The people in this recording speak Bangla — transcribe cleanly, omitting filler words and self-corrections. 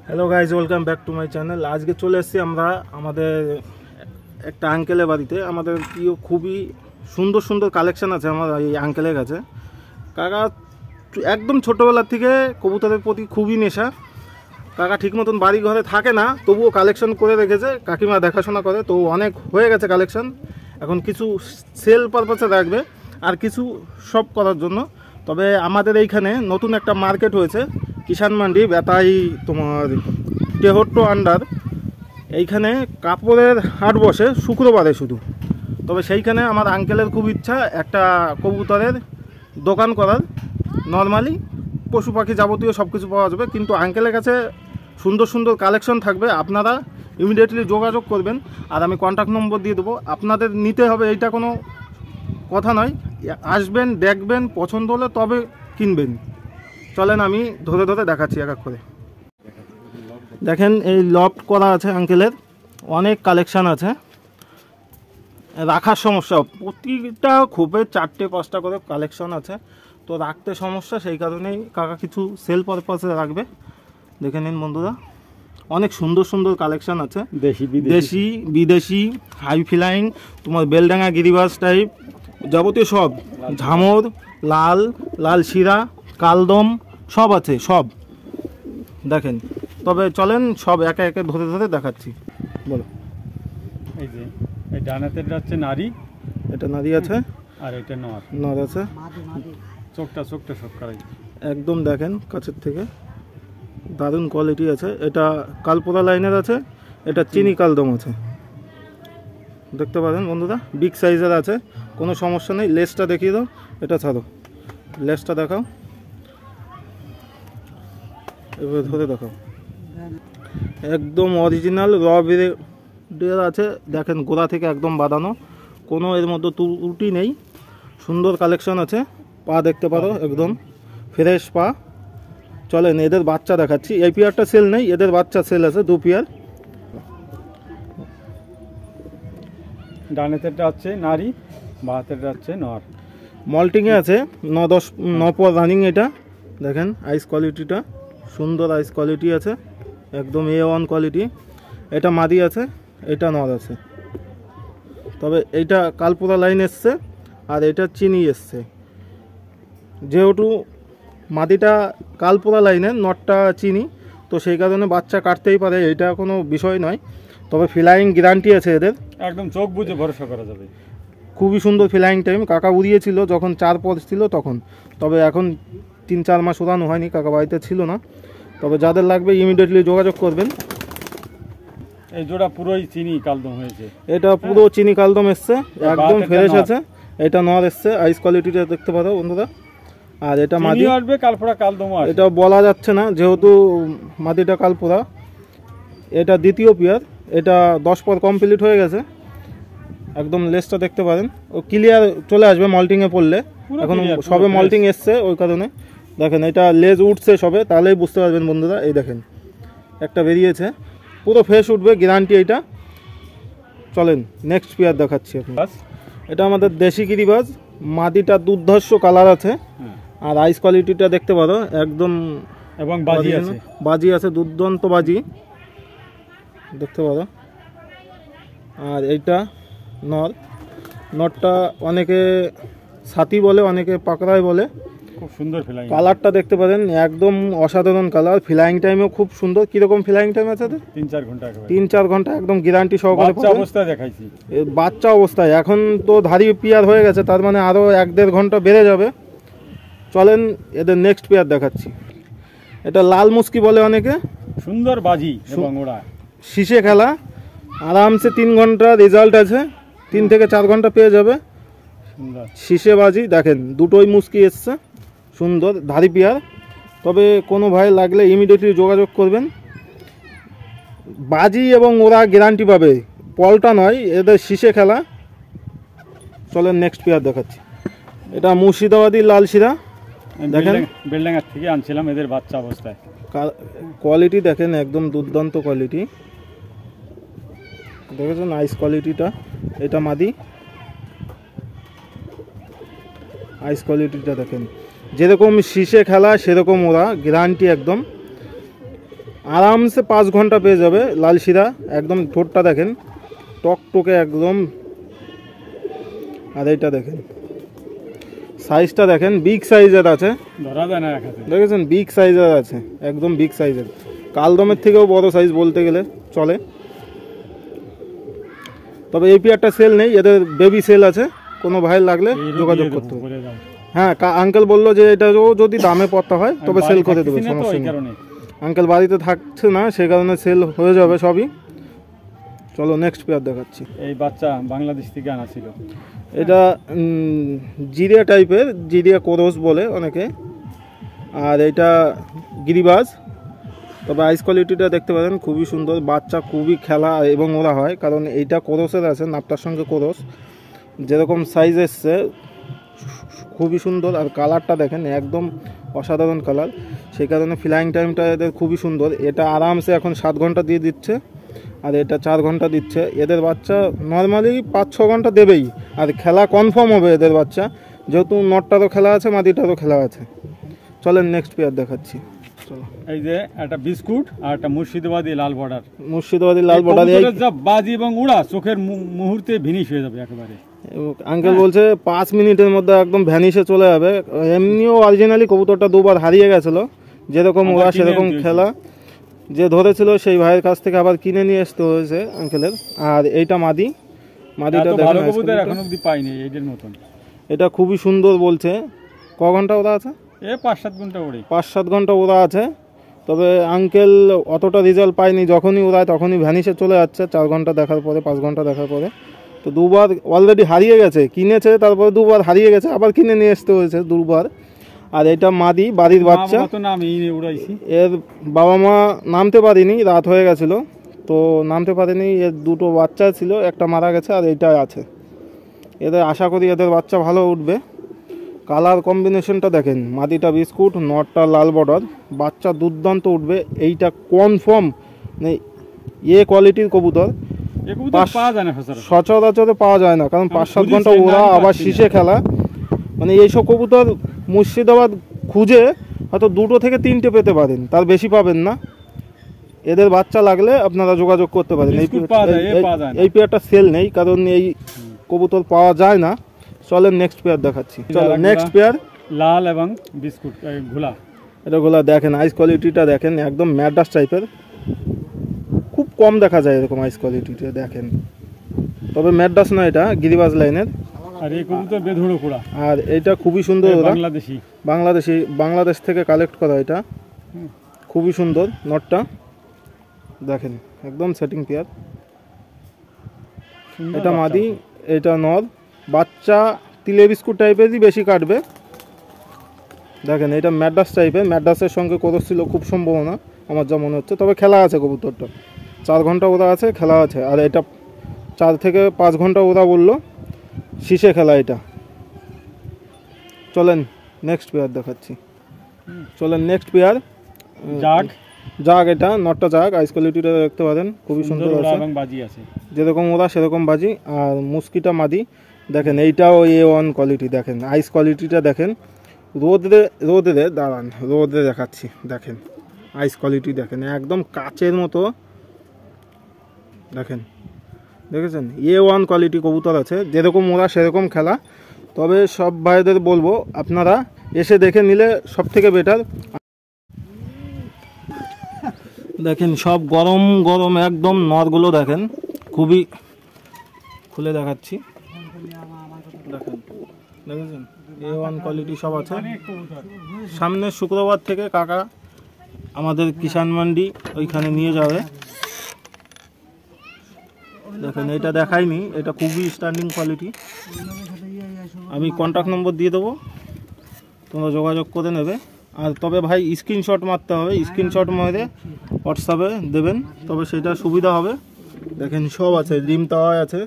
Hello guys, welcome back to my channel. আজকে চলে এসেছি আমরা আমাদের একটা আঙ্কেলের বাড়িতে। আমাদের প্রিয় খুবই সুন্দর সুন্দর কালেকশান আছে আমার এই আঙ্কেলের কাছে। কাকা একদম ছোটোবেলার থেকে কবুতরের প্রতি খুবই নেশা। কাকা ঠিক মতন বাড়ি ঘরে থাকে না, তবুও কালেকশন করে রেখেছে, কাকিমা দেখাশোনা করে, তো অনেক হয়ে গেছে কালেকশন। এখন কিছু সেল পারপাসে রাখবে আর কিছু সব করার জন্য। তবে আমাদের এইখানে নতুন একটা মার্কেট হয়েছে, কিষাণ মান্ডি বেতাই তোমার টেহট্টো আন্ডার। এইখানে কাপড়ের হাট বসে শুক্রবারে শুধু। তবে সেইখানে আমার আঙ্কেলের খুব ইচ্ছা একটা কবুতরের দোকান করার। নর্মালি পশু পাখি যাবতীয় সব কিছু পাওয়া যাবে, কিন্তু আঙ্কেলের কাছে সুন্দর সুন্দর কালেকশন থাকবে। আপনারা ইমিডিয়েটলি যোগাযোগ করবেন আর আমি কন্ট্যাক্ট নম্বর দিয়ে দেবো। আপনাদের নিতে হবে এইটা কোনো কথা নয়, আসবেন দেখবেন, পছন্দ হলে তবে কিনবেন। চলেন আমি ধরে ধরে দেখাচ্ছি এক এক করে। দেখেন এই লফট করা আছে আঙ্কেলের, অনেক কালেকশান আছে। রাখার সমস্যা, প্রতিটা খোপে 4-5টা করে কালেকশন আছে, তো রাখতে সমস্যা, সেই কারণেই কাকা কিছু সেল পারপাসে রাখবে। দেখে নিন বন্ধুরা, অনেক সুন্দর সুন্দর কালেকশান আছে, দেশি বিদেশি, হাই ফ্লাইং, তোমার বেলডাঙ্গা গিরিবাস টাইপ যাবতীয় সব, ঝামর, লাল লাল শিরা, কালদম সব আছে সব। দেখেন, তবে চলেন সব একে একে ধরে ধরে দেখাচ্ছি। বলো। এই যে এই ডানাতের হচ্ছে নারী, এটা নারী আছে আর এটা নর নর আছে। চোখটা সব করাই একদম দেখেন কাছের থেকে, দারুণ কোয়ালিটি আছে। এটা কালপোড়া লাইনের আছে, এটা চিনি কালদম আছে, দেখতে পারেন বন্ধুরা, বিগ সাইজের আছে, কোনো সমস্যা নেই। লেসটা দেখিয়ে দাও, এটা ছাড়ো, লেসটা দেখাও, এভাবে ধরে দেখাও। একদম অরিজিনাল র ব্রিডের আছে, দেখেন গোড়া থেকে একদম বাঁধানো, কোনো এর মধ্যে ত্রুটি নেই। সুন্দর কালেকশন আছে, পা দেখতে পারো একদম ফ্রেশ পা। চলেন এদের বাচ্চা দেখাচ্ছি। এই পেয়ারটা সেল নেই, এদের বাচ্চা সেল আছে 2 পেয়ার। ডানেতেরটা হচ্ছে নারী, বাহাতেরটা হচ্ছে নর। মল্টিংয়ে আছে 9 পর রানিং। এটা দেখেন আইস কোয়ালিটিটা সুন্দর, আইস কোয়ালিটি আছে একদম A1 কোয়ালিটি। এটা মাদি আছে, এটা নর আছে। তবে এইটা কালপোড়া লাইন এসছে আর এটা চিনি এসছে। যেহেতু মাদিটা কালপোড়া লাইনের, নটটা চিনি, তো সেই কারণে বাচ্চা কাটতেই পারে, এটা কোনো বিষয় নয়। তবে ফ্লাইং গ্যারান্টি আছে এদের, একদম চোখ বুঝে ভরসা করা যাবে। খুবই সুন্দর ফ্লাইং টাইম। কাকা উড়িয়েছিল যখন 4 পদ ছিল তখন, তবে এখন 3-4 মাস উড়ানো হয়নি, কাকা বাড়িতে ছিল না। তবে যাদের লাগবে ইমিডিয়েটলি যোগাযোগ করবেন। এই জোড়া পুরোই চিনি কালদম হয়েছে, এটা পুরো চিনি কালদম এসছে, একদম ফ্রেশ আছে। এটা নর এসছে, আইস কোয়ালিটিটা দেখতে পারো বন্ধুরা। আর এটা মাদি আসবে, কালপোড়া কালদম আসবে, এটা বলা যাচ্ছে না যেহেতু মাদিটা কালপোড়া। এটা দ্বিতীয় পেয়ার, এটা 10 পর কমপ্লিট হয়ে গেছে। একদম লেসটা দেখতে পারেন, ও ক্লিয়ার চলে আসবে মল্টিংয়ে পড়লে। এখন সবে মল্টিং এসছে, ওই কারণে দেখেন এটা লেজ উঠছে সবে, তাহলেই বুঝতে পারবেন বন্ধুরা। এই দেখেন একটা বেরিয়েছে, পুরো ফ্রেশ উঠবে, গ্যারান্টি এইটা। চলেন নেক্সট পেয়ার দেখাচ্ছি আপনি। এটা আমাদের দেশি গিরিবাজ, মাদিটা দুর্ধর্ষ কালার আছে, আর আইস কোয়ালিটিটা দেখতে পারো একদম, এবং বাজি আছে, বাজি আছে, দুর্দান্ত বাজি দেখতে পারো। আর এইটা নর, নরটা অনেকে ছাতি বলে, অনেকে পাকড়াই বলে। খুব সুন্দর ফ্লাইং, কালারটা দেখতে পারেন একদম অসাধারণ কালার। ফ্লাইং টাইমও খুব সুন্দর। কিরকম ফ্লাইং টাইম আছে? 3-4 ঘন্টা। 3-4 ঘন্টা একদম গ্যারান্টি সহকারে। বাচ্চা অবস্থায় দেখাইছি, বাচ্চা অবস্থায়। এখন তো ধারি পেয়ার হয়ে গেছে, তার মানে আরও 1-1.5 ঘন্টা বেড়ে যাবে। চলেন এদের নেক্সট পেয়ার দেখাচ্ছি। এটা লাল মুস্কি বলে অনেকে, সুন্দর বাজি এবং ওড়া, শীষে খেলা, আরামসে 3 ঘন্টা রেজাল্ট আছে, 3 থেকে 4 ঘন্টা পেয়ে যাবে। সুন্দর শীষে বাজি দেখেন, দুটোই মুস্কি এসছে, সুন্দর ধারি পেয়ার। তবে কোনো ভাই লাগলে ইমিডিয়েটলি যোগাযোগ করবেন। বাজি এবং ওরা গ্যারান্টি পাবে, পলটা নয়, এদের শীষে খেলা। চলেন নেক্সট পেয়ার দেখাচ্ছি। এটা মুর্শিদাবাদী লাল শিরা, দেখেন বেলডাঙ্গার থেকে আনছিলাম, এদের বাচ্চা অবস্থায়। কোয়ালিটি দেখেন একদম দুর্দান্ত কোয়ালিটি, দেখেছেন আইস কোয়ালিটিটা। এটা মাদি, আইস কোয়ালিটিটা দেখেন, যেরকম শীষে খেলা সেরকম ওরা, গ্যারান্টি একদম। আরামসে 5 ঘন্টা পেয়ে যাবে। লাল শিরা একদম, ঠোঁটটা দেখেন টকটকে একদম। আর এইটা দেখেন সাইজটা দেখেন, বিগ সাইজের আছে, ধরা যায় না এক হাতে। দেখেছেন বিগ সাইজের আছে, একদম বিগ সাইজের, কালদমের থেকেও বড় সাইজ বলতে গেলে চলে। তবে এই পেয়ারটা সেল নেই, এদের বেবি সেল আছে, কোনো ভাই লাগলে যোগাযোগ করতে হবে। বলে দাও। হ্যাঁ, আঙ্কেল বললো যে এটা যদি দামে পড়তে হয় তবে সেল করে দেবে, বাড়ি থাকতেছি না তো, সমস্যা এই নেই। কারণে। আঙ্কেল বাড়িতে থাকছে না, সে কারণে সেল হয়ে যাবে সবই। চলো নেক্সট পেয়ার দেখাচ্ছি। এই বাচ্চা বাংলাদেশ থেকে আনা ছিল। এটা জিরিয়া টাইপের, জিরিয়া কোরস বলে অনেকে, আর এটা গিরিবাজ। তবে আইস কোয়ালিটিটা দেখতে পারেন খুবই সুন্দর, বাচ্চা খুবই খেলা এবং ওরা হয়, কারণ এইটা কোরসের আছে, নাপটার সঙ্গে কোরস, যেরকম সাইজ এসছে খুবই সুন্দর। আর কালারটা দেখেন একদম অসাধারণ কালার, সেই কারণে ফ্লাইং টাইমটা এদের খুবই সুন্দর। এটা আরামসে এখন 7 ঘন্টা দিয়ে দিচ্ছে, আর এটা 4 ঘন্টা দিচ্ছে। এদের বাচ্চা নর্মালি 5-6 ঘন্টা দেবেই, আর খেলা কনফার্ম হবে এদের বাচ্চা, যেহেতু নটটারও খেলা আছে, মাদিটারও খেলা আছে। চলেন নেক্সট পেয়ার দেখাচ্ছি। চলো, এই যে একটা বিস্কুট আর একটা মুর্শিদাবাদী লাল বর্ডার। মুর্শিদাবাদী লাল বর্ডার। যা বাজি এবং উড়া চোখের মুহূর্তে ভিনিশ হয়ে যাবে একেবারে। আঙ্কেল বলছে 5 মিনিটের মধ্যে একদম ভ্যানিশে চলে যাবে। এমনিও অরিজিনালি কবুতরটা 2বার হারিয়ে গেছিল, যেরকম ওরা সেরকম খেলা, যে ধরেছিল সেই ভাইয়ের কাছ থেকে আবার কিনে নিয়ে আসতে হয়েছে আঙ্কেলের। আর এইটা মাদিটা ভালো দেখেন, কবুতর এখন অবধি পাইনি এদের মতন। এটা খুবই সুন্দর বলছে। ক ঘন্টা ওরা আছে? 5-7 ঘন্টা ওড়ে। 5-7 ঘন্টা ওরা আছে। তবে আঙ্কেল অতটা রেজাল্ট পায়নি, যখনই ওরায় তখনই ভ্যানিশে চলে যাচ্ছে, 4 ঘন্টা দেখার পরে, 5 ঘন্টা দেখার পরে। তো 2বার অলরেডি হারিয়ে গেছে, কিনেছে তারপরে 2বার হারিয়ে গেছে, আবার কিনে নিয়ে আসতে হয়েছে 2বার। আর এটা মাদি, বাড়ির বাচ্চা। এর বাবা মা নামতে পারিনি, রাত হয়ে গেছিল তো নামতে পারেনি। এর 2টো বাচ্চা ছিল, একটা মারা গেছে আর এইটা আছে। এদের আশা করি এদের বাচ্চা ভালো উঠবে। কালার কম্বিনেশনটা দেখেন, মাদিটা বিস্কুট, নটটা লাল বর্ডার, বাচ্চা দুর্দান্ত উঠবে। এইটা কনফার্ম মানে কোয়ালিটির কবুতর, সচরাচরে পাওয়া যায় না, কারণ 5-7 ঘন্টা ওরা আবার শীষে খেলা। মানে এইসব কবুতর মুর্শিদাবাদ খুঁজে হয়তো 2টো থেকে 3টে পেতে পারেন, তার বেশি পাবেন না। এদের বাচ্চা লাগলে আপনারা যোগাযোগ করতে পারেন। এই পেয়ারটা সেল নেই, কারণ এই কবুতর পাওয়া যায় না। চলেন নেক্সট পেয়ার দেখাচ্ছি। চলো নেক্সট পেয়ার, লাল এবং বিস্কুট ঘোলা। এটা ঘোলা দেখেন, আইস কোয়ালিটিটা দেখেন একদম ম্যাডাস টাইপের, খুব কম দেখা যায় এরকম আইস কোয়ালিটিটা দেখেন। তবে ম্যাডাস না, এটা গিরিবাজ লাইনের। আর এই কবুতর বেধুড়ো কোড়া। আর এটা খুবই সুন্দর, বাংলাদেশ থেকে কালেক্ট করা, এটা খুবই সুন্দর। নটটা দেখেন একদম সেটিং পেয়ার। এটা মাদি, এটা নর। বাচ্চা তিলে বিস্কুট টাইপেরই বেশি কাটবে। দেখেন এটা ম্যাডাস টাইপের, ম্যাডাসের সঙ্গে করছিল খুব সম্ভাবনা আমার যা মনে হচ্ছে। তবে খেলা আছে কবুতরটা, 4 ঘন্টা ওরা আছে, খেলা আছে। আর এটা 4 থেকে 5 ঘন্টা ওরা বললো শীষে খেলা এটা। চলেন নেক্সট পেয়ার দেখাচ্ছি। চলেন নেক্সট পেয়ার, জাগ। এটা নটটা জাগ, আইস কোয়ালিটিটা দেখতে পারেন খুবই সুন্দর আছে, যেরকম ওরা সেরকম বাজি। আর মুস্কিটা মাদি দেখেন, এইটাও A1 কোয়ালিটি। দেখেন আইস কোয়ালিটিটা দেখেন, রোদে দাঁড়ান, রোদে দেখাচ্ছি। দেখেন আইস কোয়ালিটি দেখেন একদম কাচের মতো। দেখেছেন A1 কোয়ালিটি কবুতর আছে, যেরকম ওরা সেরকম খেলা। তবে সব ভাইদের বলবো আপনারা এসে দেখে নিলে সব থেকে বেটার। দেখেন সব গরম গরম একদম নরগুলো দেখেন, খুবই খুলে দেখাচ্ছি। দেখেছেন A1 কোয়ালিটি সব আছে। সামনের শুক্রবার থেকে কাকা আমাদের কিষান মান্ডি ওইখানে নিয়ে যাবে। দেখেন এটা দেখাইনি, এটা খুবই স্ট্যান্ডিং কোয়ালিটি। আমি কন্ট্যাক্ট নম্বর দিয়ে দেবো, তোমরা যোগাযোগ করে নেবে। আর তবে ভাই স্ক্রিনশট মারতে হবে, স্ক্রিনশট মেরে হোয়াটসঅ্যাপে দেবেন, তবে সেটা সুবিধা হবে। দেখেন সব আছে, ডিম তাওয়া আছে।